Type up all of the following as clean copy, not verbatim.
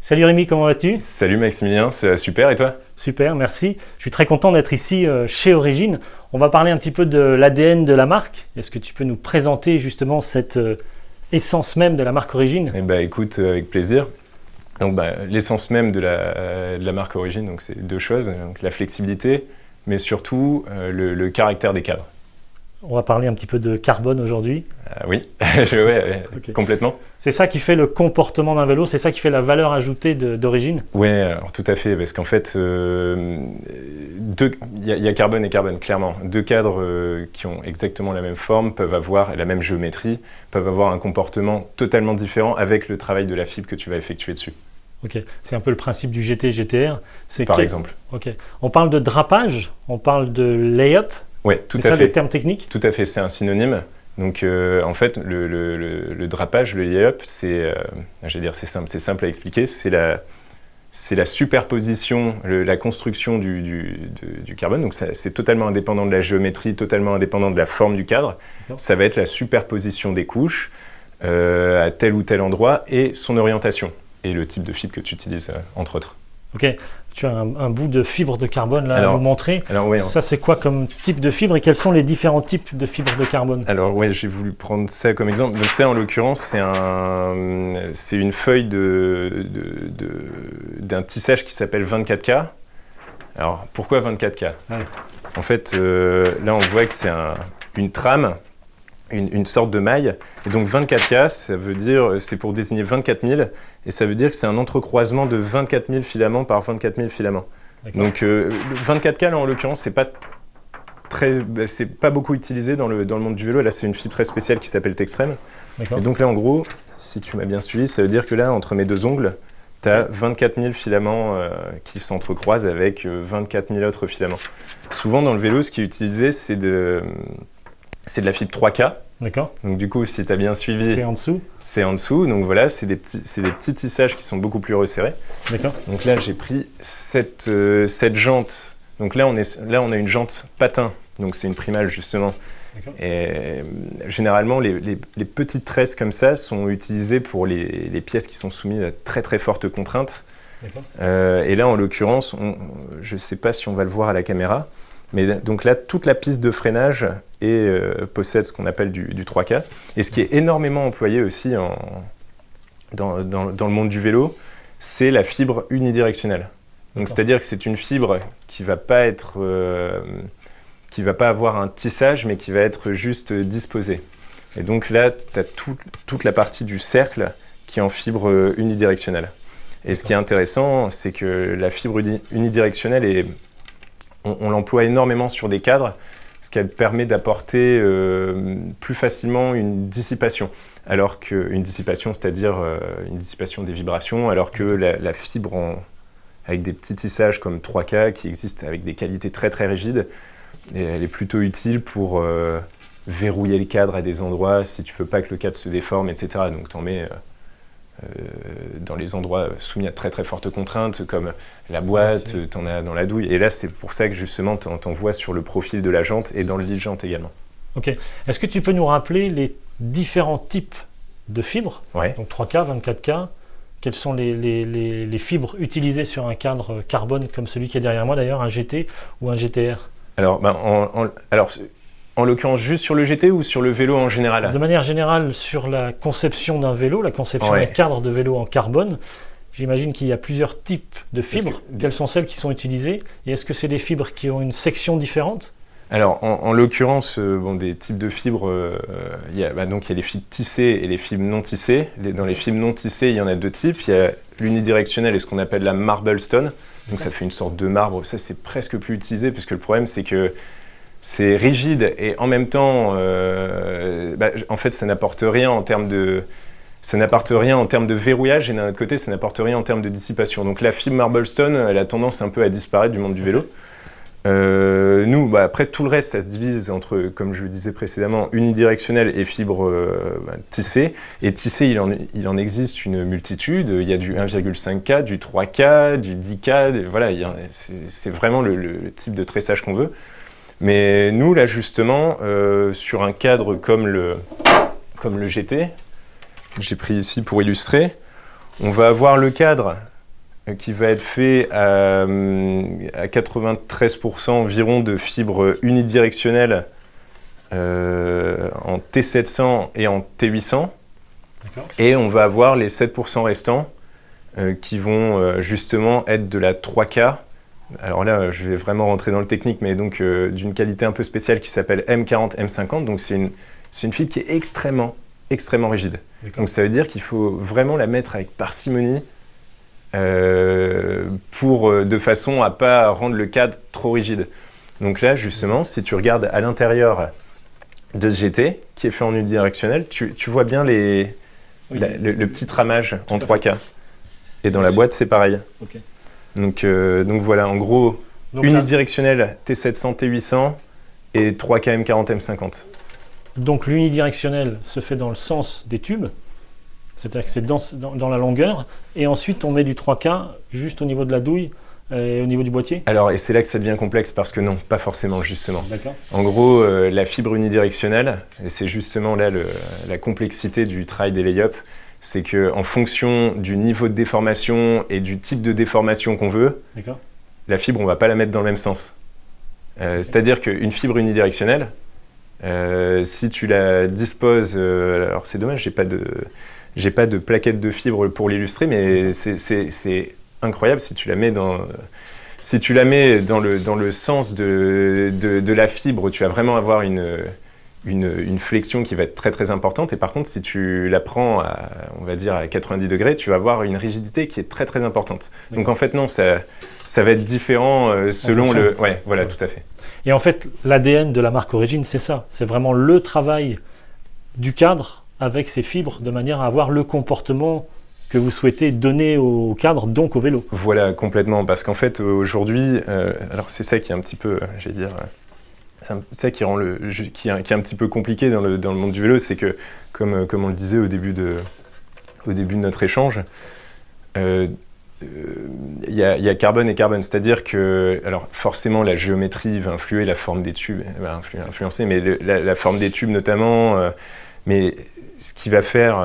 Salut Rémi, comment vas-tu? Salut Maximilien, c'est super et toi? Super, merci. Je suis très content d'être ici chez Origine. On va parler un petit peu de l'ADN de la marque. Est-ce que tu peux nous présenter justement cette essence même de la marque Origine? Eh ben, écoute, avec plaisir. Donc, l'essence même de la marque Origine, donc, c'est deux choses. Donc, la flexibilité, mais surtout le caractère des cadres. On va parler un petit peu de carbone aujourd'hui. Oui, ouais, Okay. Complètement. C'est ça qui fait le comportement d'un vélo, c'est ça qui fait la valeur ajoutée d'Origine? Oui, alors tout à fait, parce qu'en fait, il y a carbone et carbone, clairement. Deux cadres qui ont exactement la même forme, peuvent avoir la même géométrie, peuvent avoir un comportement totalement différent avec le travail de la fibre que tu vas effectuer dessus. Ok, c'est un peu le principe du GT, GTR. Par exemple. Ok. On parle de drapage, on parle de lay-up. Oui, tout à fait. C'est ça le terme technique? Tout à fait, c'est un synonyme. Donc en fait, le drapage, le lay-up, c'est simple à expliquer, c'est la superposition, la construction du carbone. Donc c'est totalement indépendant de la géométrie, totalement indépendant de la forme du cadre. Ça va être la superposition des couches à tel ou tel endroit et son orientation et le type de fibre que tu utilises, entre autres. Ok, tu as un bout de fibre de carbone là à nous montrer. Alors, oui, ça, c'est quoi comme type de fibre et quels sont les différents types de fibres de carbone? Alors oui, j'ai voulu prendre ça comme exemple. Donc ça, en l'occurrence, c'est une feuille d'un tissage qui s'appelle 24K. Alors pourquoi 24K? En fait, là, on voit que c'est une trame, une sorte de maille. Et donc 24K, ça veut dire, c'est pour désigner 24 000, et ça veut dire que c'est un entrecroisement de 24 000 filaments par 24 000 filaments. Donc 24K, là, en l'occurrence, c'est pas beaucoup utilisé dans le monde du vélo. Là, c'est une fibre très spéciale qui s'appelle Textrem. Et donc là, en gros, si tu m'as bien suivi, ça veut dire que là, entre mes deux ongles, tu as 24 000 filaments qui s'entrecroisent avec 24 000 autres filaments. Souvent, dans le vélo, ce qui est utilisé, c'est de la fibre 3K. D'accord. Donc du coup, si tu as bien suivi, c'est en dessous. C'est en dessous. Donc voilà, c'est des petits tissages qui sont beaucoup plus resserrés. D'accord. Donc là, j'ai pris cette jante. Donc là, on a une jante patin. Donc c'est une primale justement. D'accord. Et généralement, les petites tresses comme ça sont utilisées pour les pièces qui sont soumises à très très fortes contraintes. D'accord. Et là, en l'occurrence, je ne sais pas si on va le voir à la caméra. Mais donc là, toute la piste de freinage possède ce qu'on appelle du 3K. Et ce qui est énormément employé aussi dans le monde du vélo, c'est la fibre unidirectionnelle. Donc c'est-à-dire que c'est une fibre qui va pas avoir un tissage, mais qui va être juste disposée. Et donc là, tu as toute la partie du cercle qui est en fibre unidirectionnelle. Et ce qui est intéressant, c'est que la fibre unidirectionnelle on l'emploie énormément sur des cadres, ce qui permet d'apporter plus facilement une dissipation. Une dissipation, c'est-à-dire une dissipation des vibrations, alors que la fibre avec des petits tissages comme 3K qui existent avec des qualités très très rigides, et elle est plutôt utile pour verrouiller le cadre à des endroits si tu veux pas que le cadre se déforme, etc. Donc tu en mets dans les endroits soumis à très très fortes contraintes comme la boîte, t'en as dans la douille, et là c'est pour ça que justement t'en vois sur le profil de la jante et dans le lit jante également. Ok. Est-ce que tu peux nous rappeler les différents types de fibres? Donc 3K, 24K, quelles sont les fibres utilisées sur un cadre carbone comme celui qui est derrière moi d'ailleurs, un GT ou un GTR? Alors, en l'occurrence, juste sur le GT ou sur le vélo en général? De manière générale, sur la conception d'un vélo, la conception d'un cadre de vélo en carbone, j'imagine qu'il y a plusieurs types de fibres. Quelles sont celles qui sont utilisées? Et est-ce que c'est des fibres qui ont une section différente? Alors, en l'occurrence, des types de fibres, il y a les fibres tissées et les fibres non tissées. Dans les fibres non tissées, il y en a deux types. Il y a l'unidirectionnelle et ce qu'on appelle la marble stone. Donc ça fait une sorte de marbre. Ça, c'est presque plus utilisé, parce que le problème, c'est que c'est rigide et en même temps, en fait, ça n'apporte rien en termes de verrouillage, et d'un autre côté, ça n'apporte rien en termes de dissipation. Donc la fibre Marblestone, elle a tendance un peu à disparaître du monde du vélo. Nous, après, tout le reste, ça se divise entre, comme je le disais précédemment, unidirectionnel et fibre tissée. Et tissée, il en existe une multitude. Il y a du 1,5K, du 3K, du 10K. Voilà, c'est vraiment le type de tressage qu'on veut. Mais nous, là, justement, sur un cadre comme le GT, que j'ai pris ici pour illustrer, on va avoir le cadre qui va être fait à 93% environ de fibres unidirectionnelles en T700 et en T800. Et on va avoir les 7% restants qui vont justement être de la 3K. Alors là, je vais vraiment rentrer dans le technique, mais donc d'une qualité un peu spéciale qui s'appelle M40, M50. Donc c'est une fibre qui est extrêmement rigide. Donc ça veut dire qu'il faut vraiment la mettre avec parcimonie de façon à ne pas rendre le cadre trop rigide. Donc là, justement, si tu regardes à l'intérieur de ce GT, qui est fait en unidirectionnel, tu vois bien le petit tramage en 3K. Et dans la boîte, c'est pareil. Okay. Donc voilà, en gros, unidirectionnel T700, T800 et 3K M40, M50. Donc l'unidirectionnel se fait dans le sens des tubes, c'est-à-dire que c'est dans la longueur, et ensuite on met du 3K juste au niveau de la douille et au niveau du boîtier. Alors, et c'est là que ça devient complexe parce que non, pas forcément justement. D'accord. En gros, la fibre unidirectionnelle, et c'est justement là la complexité du travail des lay-up, c'est qu'en fonction du niveau de déformation et du type de déformation qu'on veut, la fibre, on ne va pas la mettre dans le même sens. C'est-à-dire qu'une fibre unidirectionnelle, si tu la disposes, alors c'est dommage, j'ai pas de plaquette de fibre pour l'illustrer, mais c'est incroyable si tu la mets dans le sens de la fibre, tu vas vraiment avoir une flexion qui va être très importante, et par contre si tu la prends on va dire à 90 degrés, tu vas avoir une rigidité qui est très importante. Oui. Donc en fait non, ça va être différent selon le... Ouais, voilà, tout à fait. Et en fait, l'ADN de la marque Origine, c'est ça. C'est vraiment le travail du cadre avec ses fibres de manière à avoir le comportement que vous souhaitez donner au cadre, donc au vélo. Voilà, complètement. Parce qu'en fait, aujourd'hui, alors c'est ça qui est un petit peu, j'allais dire, c'est ça qui rend qui est un petit peu compliqué dans le monde du vélo, c'est que, comme on le disait au début de notre échange, il y a carbone et carbone, c'est-à-dire que, alors forcément la géométrie va influer, la forme des tubes va influencer, mais la forme des tubes notamment, mais ce qui va faire,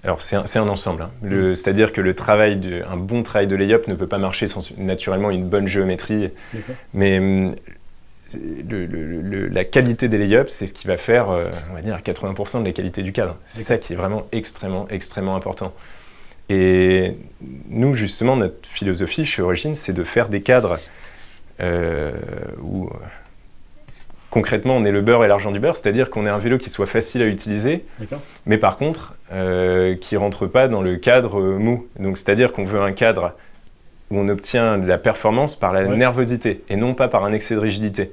alors c'est un ensemble, hein. C'est-à-dire que un bon travail de lay-up ne peut pas marcher sans naturellement une bonne géométrie, mais la qualité des lay-up, c'est ce qui va faire, on va dire, 80% de la qualité du cadre. C'est ça qui est vraiment extrêmement important. Et nous, justement, notre philosophie chez Origine, c'est de faire des cadres où, concrètement, on est le beurre et l'argent du beurre, c'est-à-dire qu'on ait un vélo qui soit facile à utiliser, mais par contre, qui ne rentre pas dans le cadre mou. Donc, c'est-à-dire qu'on veut un cadre où on obtient de la performance par la nervosité, et non pas par un excès de rigidité.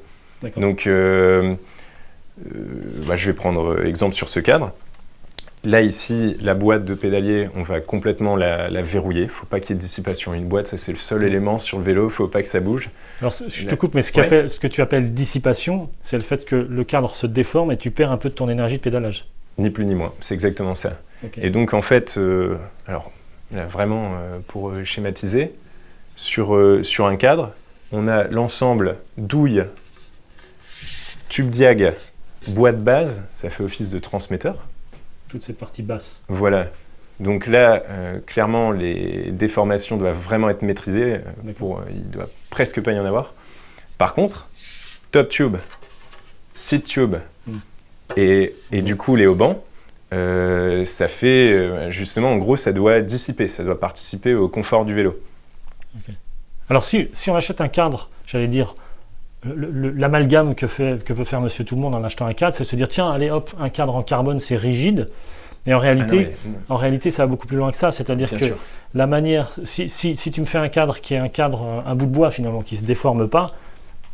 Donc, je vais prendre exemple sur ce cadre. Là, ici, la boîte de pédalier, on va complètement la verrouiller. Il ne faut pas qu'il y ait de dissipation. Une boîte, ça, c'est le seul élément sur le vélo. Il ne faut pas que ça bouge. Alors, je te coupe, mais ce que tu appelles dissipation, c'est le fait que le cadre se déforme et tu perds un peu de ton énergie de pédalage. Ni plus ni moins. C'est exactement ça. Et donc, en fait, alors, là, vraiment, pour schématiser, sur un cadre, on a l'ensemble douille, tube diag, boîte base. Ça fait office de transmetteur. Toute cette partie basse. Voilà. Donc là, clairement, les déformations doivent vraiment être maîtrisées. Il ne doit presque pas y en avoir. Par contre, top tube, seat tube et du coup les haubans, ça fait justement, en gros, ça doit dissiper, ça doit participer au confort du vélo. Alors si on achète un cadre, j'allais dire, l'amalgame que peut faire Monsieur Tout le Monde en achetant un cadre, c'est se dire tiens, allez hop, un cadre en carbone, c'est rigide. Et en réalité, ça va beaucoup plus loin que ça. C'est-à-dire que la manière, si tu me fais un cadre qui est un bout de bois finalement, qui ne se déforme pas,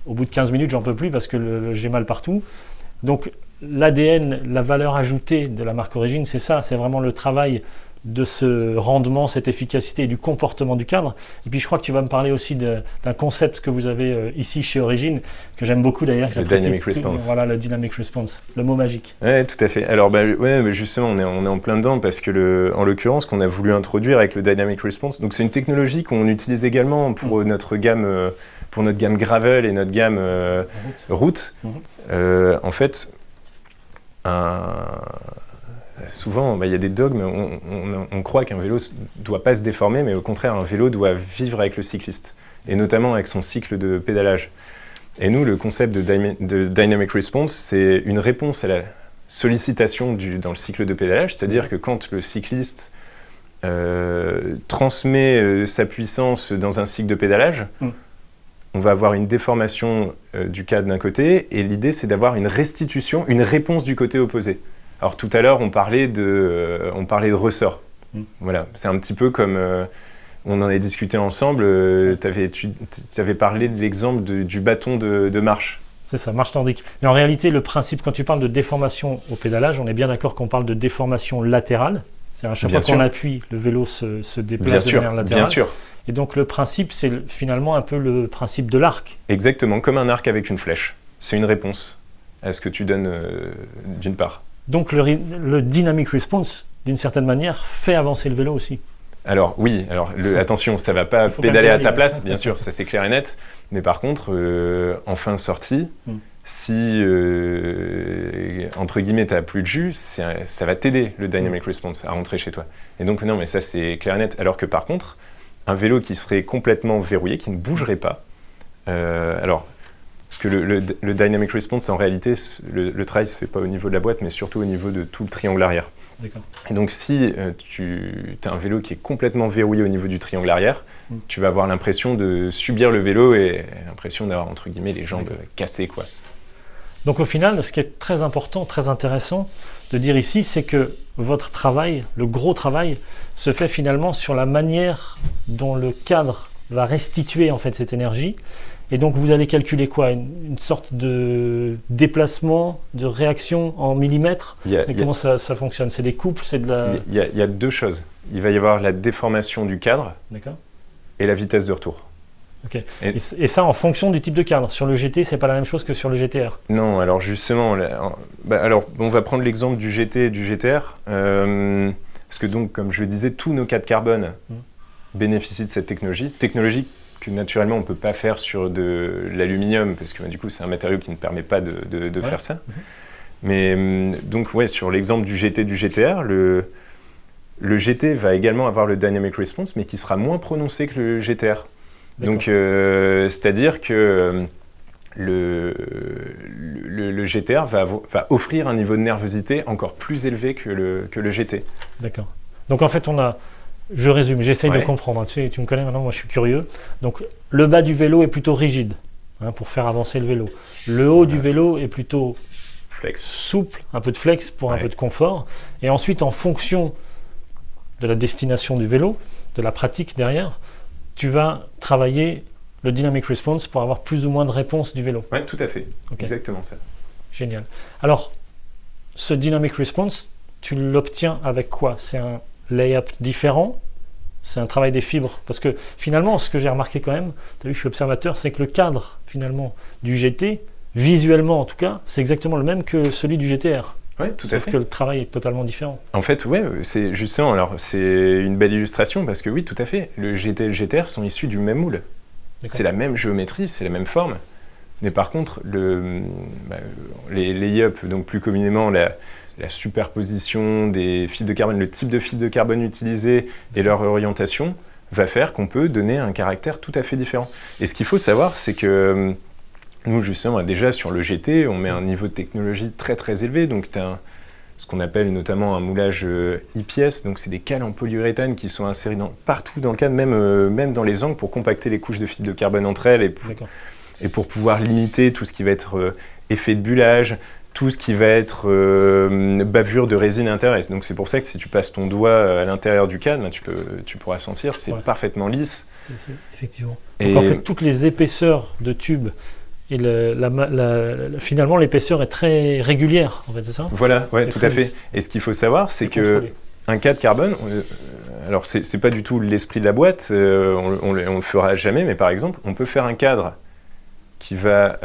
au bout de 15 minutes, j'en peux plus parce que j'ai mal partout. Donc l'ADN, la valeur ajoutée de la marque Origine, c'est ça, c'est vraiment le travail de ce rendement, cette efficacité et du comportement du cadre. Et puis je crois que tu vas me parler aussi d'un concept que vous avez ici chez Origine, que j'aime beaucoup d'ailleurs. Le Dynamic Response. Voilà, le Dynamic Response, le mot magique. Oui, tout à fait. Alors justement, on est en plein dedans parce que en l'occurrence, qu'on a voulu introduire avec le Dynamic Response, donc c'est une technologie qu'on utilise également pour notre gamme Gravel et notre gamme Route. En fait, souvent, il y a des dogmes, on croit qu'un vélo ne doit pas se déformer, mais au contraire, un vélo doit vivre avec le cycliste, et notamment avec son cycle de pédalage. Et nous, le concept de Dynamic Response, c'est une réponse à la sollicitation dans le cycle de pédalage, c'est-à-dire que quand le cycliste transmet sa puissance dans un cycle de pédalage, on va avoir une déformation du cadre d'un côté, et l'idée c'est d'avoir une restitution, une réponse du côté opposé. Alors tout à l'heure on parlait de ressort. Voilà, c'est un petit peu comme on en a discuté ensemble. Tu avais parlé de l'exemple du bâton de marche. C'est ça, marche nordique. Mais en réalité, le principe, quand tu parles de déformation au pédalage, on est bien d'accord qu'on parle de déformation latérale. C'est à chaque fois qu'on appuie, le vélo se déplace de manière latérale. Bien sûr. Et donc le principe, c'est finalement un peu le principe de l'arc. Exactement, comme un arc avec une flèche. C'est une réponse à ce que tu donnes d'une part. Donc le dynamic response, d'une certaine manière, fait avancer le vélo aussi. Alors oui, attention, ça ne va pas pédaler à ta place, bien sûr, ça c'est clair et net. Mais par contre, en fin de sortie, si, entre guillemets, tu n'as plus de jus, ça va t'aider, le dynamic response, à rentrer chez toi. Et donc non, mais ça c'est clair et net. Alors que par contre, un vélo qui serait complètement verrouillé, qui ne bougerait pas, parce que le dynamic response, en réalité, le travail ne se fait pas au niveau de la boîte, mais surtout au niveau de tout le triangle arrière. D'accord. Et donc si tu as un vélo qui est complètement verrouillé au niveau du triangle arrière, tu vas avoir l'impression de subir le vélo et l'impression d'avoir, entre guillemets, les jambes cassées, quoi. Donc au final, ce qui est très important, très intéressant de dire ici, c'est que votre travail, le gros travail, se fait finalement sur la manière dont le cadre va restituer en fait cette énergie. Et donc vous allez calculer quoi ? Une sorte de déplacement, de réaction en millimètres ? Comment ça fonctionne ? C'est des couples, c'est de la... Il y a deux choses. Il va y avoir la déformation du cadre et la vitesse de retour. Okay. Et ça en fonction du type de cadre. Sur le GT, c'est pas la même chose que sur le GTR. Non, alors justement, on va prendre l'exemple du GT et du GTR. Parce que donc, comme je le disais, tous nos cadres carbone bénéficient de cette technologie que naturellement on ne peut pas faire sur de l'aluminium, parce que du coup c'est un matériau qui ne permet pas de faire ça. Mais donc sur l'exemple du GT, du GTR, le GT va également avoir le dynamic response, mais qui sera moins prononcé que le GTR. Donc c'est-à-dire que le GTR va offrir un niveau de nervosité encore plus élevé que le GT. D'accord. Donc en fait je résume, j'essaye de comprendre. Tu me connais maintenant, moi je suis curieux. Donc le bas du vélo est plutôt rigide pour faire avancer le vélo. Le haut du vélo est plutôt souple, un peu de flex pour un peu de confort. Et ensuite, en fonction de la destination du vélo, de la pratique derrière, tu vas travailler le dynamic response pour avoir plus ou moins de réponse du vélo. Oui, tout à fait. Exactement ça. Génial. Alors, ce dynamic response, tu l'obtiens avec quoi ? C'est un lay-up différent ? C'est un travail des fibres ? Parce que finalement, ce que j'ai remarqué quand même, tu as vu, je suis observateur, c'est que le cadre finalement du GT, visuellement en tout cas, c'est exactement le même que celui du GTR. Oui, tout à fait. Sauf que le travail est totalement différent. En fait, c'est justement, alors c'est une belle illustration parce que oui, tout à fait, le GT et le GTR sont issus du même moule. C'est la même géométrie, c'est la même forme. Mais par contre, les lay-up, donc plus communément la superposition des fibres de carbone, le type de fibre de carbone utilisé et leur orientation va faire qu'on peut donner un caractère tout à fait différent. Et ce qu'il faut savoir, c'est que nous, justement, déjà sur le GT, on met un niveau de technologie très très élevé. Donc tu as ce qu'on appelle notamment un moulage IPS, donc c'est des cales en polyuréthane qui sont insérées partout dans le cadre, même dans les angles, pour compacter les couches de fibres de carbone entre elles et pour pouvoir limiter tout ce qui va être effet de bullage, tout ce qui va être bavure de résine intérieure. Donc c'est pour ça que si tu passes ton doigt à l'intérieur du cadre, tu pourras sentir, c'est parfaitement lisse. C'est effectivement. Donc en fait, toutes les épaisseurs de tubes, et finalement l'épaisseur est très régulière, en fait, c'est ça ? Voilà, tout à fait. Et ce qu'il faut savoir, c'est qu'un cadre carbone, alors c'est pas du tout l'esprit de la boîte, on le fera jamais, mais par exemple, on peut faire un cadre qui va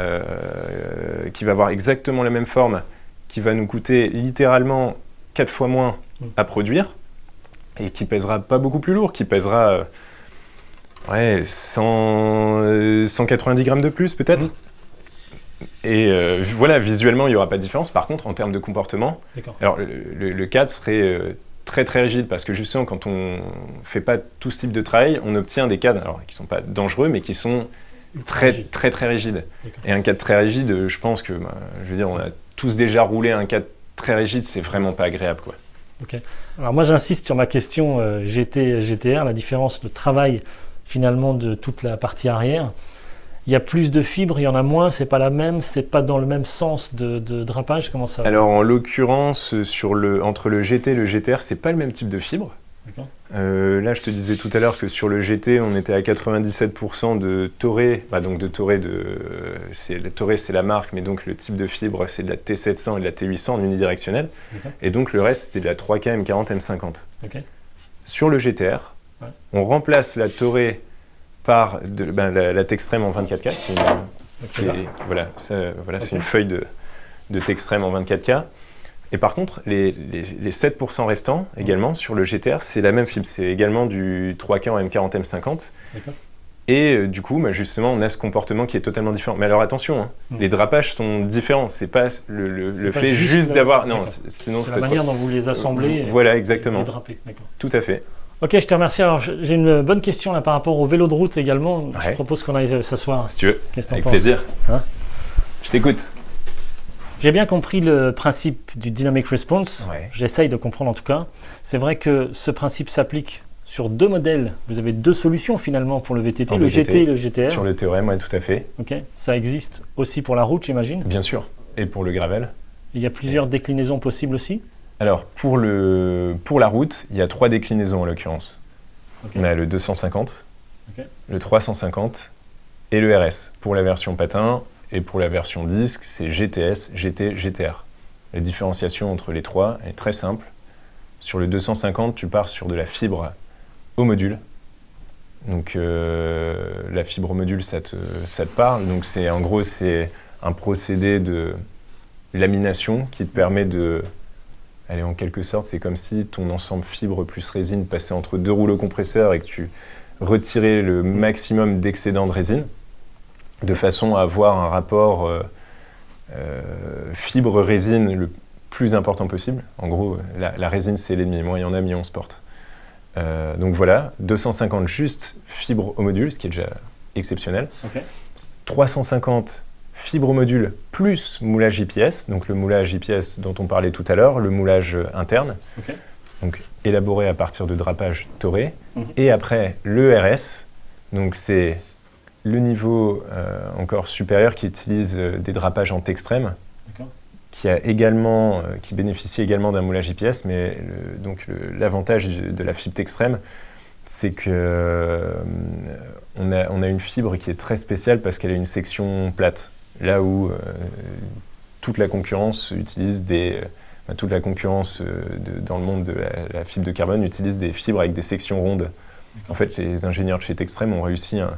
avoir exactement la même forme, qui va nous coûter littéralement 4 fois moins à produire, et qui pèsera pas beaucoup plus lourd, qui pèsera 190 grammes de plus peut-être. Et voilà, visuellement, il n'y aura pas de différence. Par contre, en termes de comportement, alors le cadre serait très très rigide parce que justement, quand on ne fait pas tout ce type de travail, on obtient des cadres alors, qui ne sont pas dangereux, mais qui sont très rigides. Et un cadre très rigide, je pense que, je veux dire, on a tous déjà roulé un cadre très rigide, c'est vraiment pas agréable, quoi. Ok. Alors moi, j'insiste sur ma question GT-GTR, la différence de travail finalement de toute la partie arrière. Il y a plus de fibres, il y en a moins, c'est pas la même, c'est pas dans le même sens de drapage, comment ça va? Alors en l'occurrence, entre le GT et le GTR, c'est pas le même type de fibre. Là, je te disais tout à l'heure que sur le GT, on était à 97% de Toray. Donc de Toray, Toray c'est la marque, mais donc le type de fibre, c'est de la T700 et de la T800 en unidirectionnel. Et donc le reste, c'était de la 3K M40 M50. Sur le GTR, on remplace la Toray par la Textrem en 24K. C'est une feuille de Textrem en 24K. Et par contre, les 7% restants, également, sur le GTR, c'est la même fibre. C'est également du 3K en M40 M50. Et du coup, justement, on a ce comportement qui est totalement différent. Mais alors attention, les drapages sont différents. C'est pas le fait juste d'avoir... Non, sinon c'est la manière dont vous les assemblez. Voilà, exactement. Et draper. Tout à fait. Ok, je te remercie. Alors, j'ai une bonne question là par rapport au vélo de route également. Je propose qu'on aille s'asseoir. Si tu veux. Qu'est-ce que t'en penses ? Avec plaisir. Je t'écoute. J'ai bien compris le principe du dynamic response. J'essaye de comprendre en tout cas. C'est vrai que ce principe s'applique sur deux modèles. Vous avez deux solutions finalement pour le VTT, le GT et le GTR. Sur le théorème, oui, tout à fait. Ok. Ça existe aussi pour la route, j'imagine ? Bien sûr. Et pour le gravel. Il y a plusieurs déclinaisons possibles aussi ? Alors, pour la route, il y a 3 déclinaisons en l'occurrence. On a le 250, le 350 et le RS. Pour la version patin et pour la version disque, c'est GTS, GT, GTR. La différenciation entre les trois est très simple. Sur le 250, tu pars sur de la fibre au module. Donc, la fibre au module, ça te parle. Donc, en gros, c'est un procédé de lamination qui te permet de... Allez, en quelque sorte, c'est comme si ton ensemble fibre plus résine passait entre 2 rouleaux compresseurs et que tu retirais le maximum d'excédent de résine, de façon à avoir un rapport fibre-résine le plus important possible. En gros, la résine, c'est l'ennemi. Moins il y en a, mieux on se porte. Donc voilà, 250 juste fibre au module, ce qui est déjà exceptionnel. 350 fibre au module plus moulage IPS, donc le moulage IPS dont on parlait tout à l'heure, le moulage interne, donc élaboré à partir de drapage Toray. Et après, le RS, donc c'est le niveau encore supérieur qui utilise des drapages en Textrem, qui bénéficie également d'un moulage IPS, mais l'avantage de la fibre Textrem, c'est que on a une fibre qui est très spéciale parce qu'elle a une section plate. Là où toute la concurrence utilise dans le monde de la fibre de carbone utilise des fibres avec des sections rondes. En fait, les ingénieurs de chez Textrem ont réussi à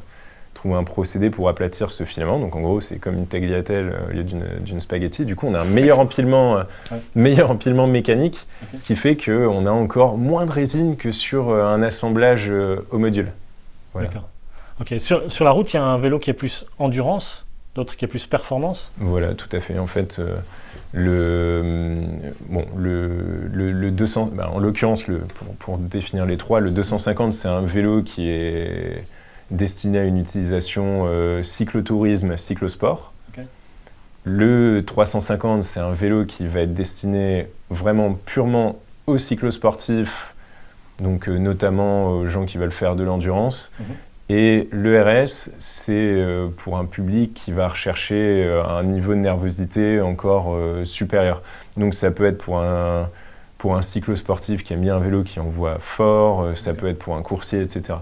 trouver un procédé pour aplatir ce filament. Donc en gros, c'est comme une tagliatelle au lieu d'une spaghetti. Du coup, on a un meilleur empilement mécanique, ce qui fait qu'on a encore moins de résine que sur un assemblage au module. Voilà. D'accord. Ok. Sur la route, il y a un vélo qui est plus endurance, d'autres qui est plus performance. Voilà, tout à fait. En fait, le 200, en l'occurrence, pour définir les trois, le 250, c'est un vélo qui est destiné à une utilisation cyclotourisme, cyclosport. Le 350, c'est un vélo qui va être destiné vraiment purement aux cyclosportifs, donc notamment aux gens qui veulent faire de l'endurance. Et le RS, c'est pour un public qui va rechercher un niveau de nervosité encore supérieur. Donc ça peut être pour un cyclosportif qui aime bien un vélo qui envoie fort, ça peut être pour un coursier, etc.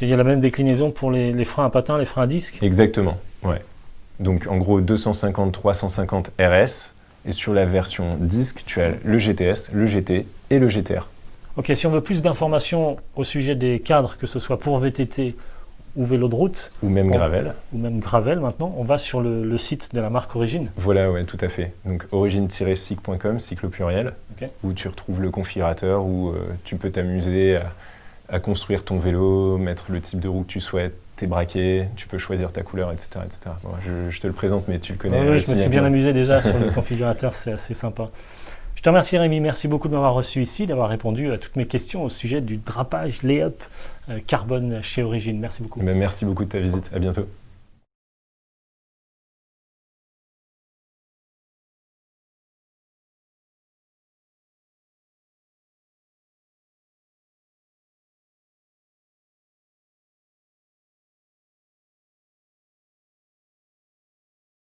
Il y a la même déclinaison pour les freins à patins, les freins à disque ? Exactement, ouais. Donc en gros 250, 350 RS, et sur la version disque, tu as le GTS, le GT et le GTR. Ok, si on veut plus d'informations au sujet des cadres, que ce soit pour VTT ou vélo de route, ou même gravel. Ou même gravel maintenant, on va sur le site de la marque Origine. Voilà, ouais, tout à fait. Donc origine-cycle.com, cycle au pluriel, où tu retrouves le configurateur, où tu peux t'amuser à construire ton vélo, mettre le type de roue que tu souhaites, t'es braqué, tu peux choisir ta couleur, etc. Bon, je te le présente, mais tu le connais. Oui, je me suis bien amusé déjà sur le configurateur, c'est assez sympa. Je te remercie Rémi, merci beaucoup de m'avoir reçu ici, d'avoir répondu à toutes mes questions au sujet du drapage layup carbone chez Origine. Merci beaucoup. Merci beaucoup de ta visite, à bientôt.